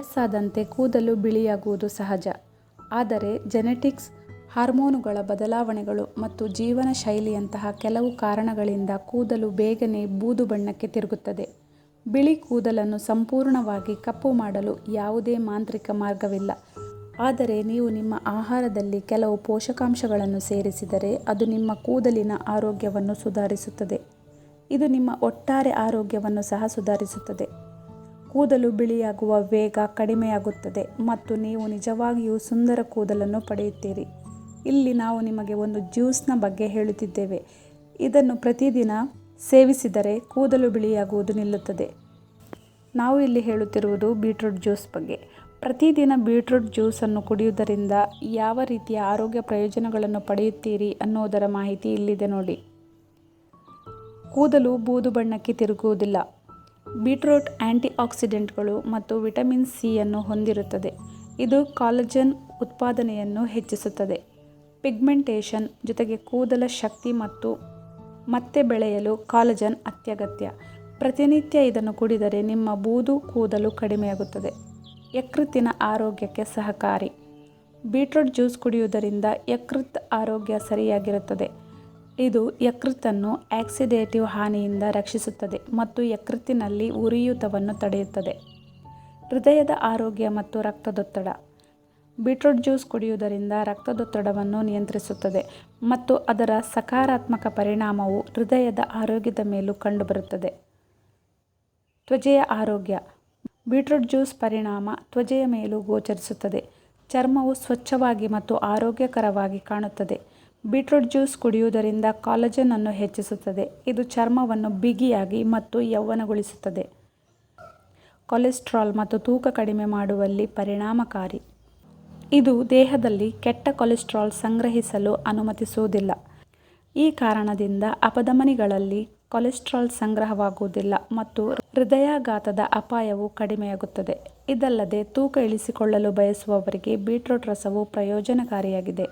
ವಯಸ್ಸಾದಂತೆ ಕೂದಲು ಬಿಳಿಯಾಗುವುದು ಸಹಜ. ಆದರೆ ಜೆನೆಟಿಕ್ಸ್, ಹಾರ್ಮೋನುಗಳ ಬದಲಾವಣೆಗಳು ಮತ್ತು ಜೀವನ ಶೈಲಿಯಂತಹ ಕೆಲವು ಕಾರಣಗಳಿಂದ ಕೂದಲು ಬೇಗನೆ ಬೂದು ಬಣ್ಣಕ್ಕೆ ತಿರುಗುತ್ತದೆ. ಬಿಳಿ ಕೂದಲನ್ನು ಸಂಪೂರ್ಣವಾಗಿ ಕಪ್ಪು ಮಾಡಲು ಯಾವುದೇ ಮಾಂತ್ರಿಕ ಮಾರ್ಗವಿಲ್ಲ. ಆದರೆ ನೀವು ನಿಮ್ಮ ಆಹಾರದಲ್ಲಿ ಕೆಲವು ಪೋಷಕಾಂಶಗಳನ್ನು ಸೇರಿಸಿದರೆ ಅದು ನಿಮ್ಮ ಕೂದಲಿನ ಆರೋಗ್ಯವನ್ನು ಸುಧಾರಿಸುತ್ತದೆ. ಇದು ನಿಮ್ಮ ಒಟ್ಟಾರೆ ಆರೋಗ್ಯವನ್ನು ಸಹ ಸುಧಾರಿಸುತ್ತದೆ. ಕೂದಲು ಬಿಳಿಯಾಗುವ ವೇಗ ಕಡಿಮೆಯಾಗುತ್ತದೆ ಮತ್ತು ನೀವು ನಿಜವಾಗಿಯೂ ಸುಂದರ ಕೂದಲನ್ನು ಪಡೆಯುತ್ತೀರಿ. ಇಲ್ಲಿ ನಾವು ನಿಮಗೆ ಒಂದು ಜ್ಯೂಸ್ನ ಬಗ್ಗೆ ಹೇಳುತ್ತಿದ್ದೇವೆ. ಇದನ್ನು ಪ್ರತಿದಿನ ಸೇವಿಸಿದರೆ ಕೂದಲು ಬಿಳಿಯಾಗುವುದು ನಿಲ್ಲುತ್ತದೆ. ನಾವು ಇಲ್ಲಿ ಹೇಳುತ್ತಿರುವುದು ಬೀಟ್ರೂಟ್ ಜ್ಯೂಸ್ ಬಗ್ಗೆ. ಪ್ರತಿದಿನ ಬೀಟ್ರೂಟ್ ಜ್ಯೂಸನ್ನು ಕುಡಿಯುವುದರಿಂದ ಯಾವ ರೀತಿಯ ಆರೋಗ್ಯ ಪ್ರಯೋಜನಗಳನ್ನು ಪಡೆಯುತ್ತೀರಿ ಅನ್ನೋದರ ಮಾಹಿತಿ ಇಲ್ಲಿದೆ ನೋಡಿ. ಕೂದಲು ಬೂದು ಬಣ್ಣಕ್ಕೆ ತಿರುಗುವುದಿಲ್ಲ. ಬೀಟ್ರೂಟ್ ಆಂಟಿಆಕ್ಸಿಡೆಂಟ್ಗಳು ಮತ್ತು ವಿಟಮಿನ್ ಸಿಯನ್ನು ಹೊಂದಿರುತ್ತದೆ. ಇದು ಕಾಲಜನ್ ಉತ್ಪಾದನೆಯನ್ನು ಹೆಚ್ಚಿಸುತ್ತದೆ. ಪಿಗ್ಮೆಂಟೇಷನ್ ಜೊತೆಗೆ ಕೂದಲ ಶಕ್ತಿ ಮತ್ತು ಮತ್ತೆ ಬೆಳೆಯಲು ಕಾಲಜನ್ ಅತ್ಯಗತ್ಯ. ಪ್ರತಿನಿತ್ಯ ಇದನ್ನು ಕುಡಿದರೆ ನಿಮ್ಮ ಬೂದು ಕೂದಲು ಕಡಿಮೆಯಾಗುತ್ತದೆ. ಯಕೃತ್ತಿನ ಆರೋಗ್ಯಕ್ಕೆ ಸಹಕಾರಿ. ಬೀಟ್ರೂಟ್ ಜ್ಯೂಸ್ ಕುಡಿಯುವುದರಿಂದ ಯಕೃತ್ ಆರೋಗ್ಯ ಸರಿಯಾಗಿರುತ್ತದೆ. ಇದು ಯಕೃತ್ತನ್ನು ಆಕ್ಸಿಡೇಟಿವ್ ಹಾನಿಯಿಂದ ರಕ್ಷಿಸುತ್ತದೆ ಮತ್ತು ಯಕೃತ್ತಿನಲ್ಲಿ ಉರಿಯೂತವನ್ನು ತಡೆಯುತ್ತದೆ. ಹೃದಯದ ಆರೋಗ್ಯ ಮತ್ತು ರಕ್ತದೊತ್ತಡ. ಬೀಟ್ರೂಟ್ ಜ್ಯೂಸ್ ಕುಡಿಯುವುದರಿಂದ ರಕ್ತದೊತ್ತಡವನ್ನು ನಿಯಂತ್ರಿಸುತ್ತದೆ ಮತ್ತು ಅದರ ಸಕಾರಾತ್ಮಕ ಪರಿಣಾಮವು ಹೃದಯದ ಆರೋಗ್ಯದ ಮೇಲೂ ಕಂಡುಬರುತ್ತದೆ. ತ್ವಚೆಯ ಆರೋಗ್ಯ. ಬೀಟ್ರೂಟ್ ಜ್ಯೂಸ್ ಪರಿಣಾಮ ತ್ವಚೆಯ ಮೇಲೂ ಗೋಚರಿಸುತ್ತದೆ. ಚರ್ಮವು ಸ್ವಚ್ಛವಾಗಿ ಮತ್ತು ಆರೋಗ್ಯಕರವಾಗಿ ಕಾಣುತ್ತದೆ. ಬೀಟ್ರೂಟ್ ಜ್ಯೂಸ್ ಕುಡಿಯುವುದರಿಂದ ಕಾಲಜನ್ ಅನ್ನು ಹೆಚ್ಚಿಸುತ್ತದೆ. ಇದು ಚರ್ಮವನ್ನು ಬಿಗಿಯಾಗಿ ಮತ್ತು ಯೌವನಗೊಳಿಸುತ್ತದೆ. ಕೊಲೆಸ್ಟ್ರಾಲ್ ಮತ್ತು ತೂಕ ಕಡಿಮೆ ಮಾಡುವಲ್ಲಿ ಪರಿಣಾಮಕಾರಿ. ಇದು ದೇಹದಲ್ಲಿ ಕೆಟ್ಟ ಕೊಲೆಸ್ಟ್ರಾಲ್ ಸಂಗ್ರಹಿಸಲು ಅನುಮತಿಸುವುದಿಲ್ಲ. ಈ ಕಾರಣದಿಂದ ಅಪಧಮನಿಗಳಲ್ಲಿ ಕೊಲೆಸ್ಟ್ರಾಲ್ ಸಂಗ್ರಹವಾಗುವುದಿಲ್ಲ ಮತ್ತು ಹೃದಯಾಘಾತದ ಅಪಾಯವು ಕಡಿಮೆಯಾಗುತ್ತದೆ. ಇದಲ್ಲದೆ ತೂಕ ಇಳಿಸಿಕೊಳ್ಳಲು ಬಯಸುವವರಿಗೆ ಬೀಟ್ರೂಟ್ ರಸವು ಪ್ರಯೋಜನಕಾರಿಯಾಗಿದೆ.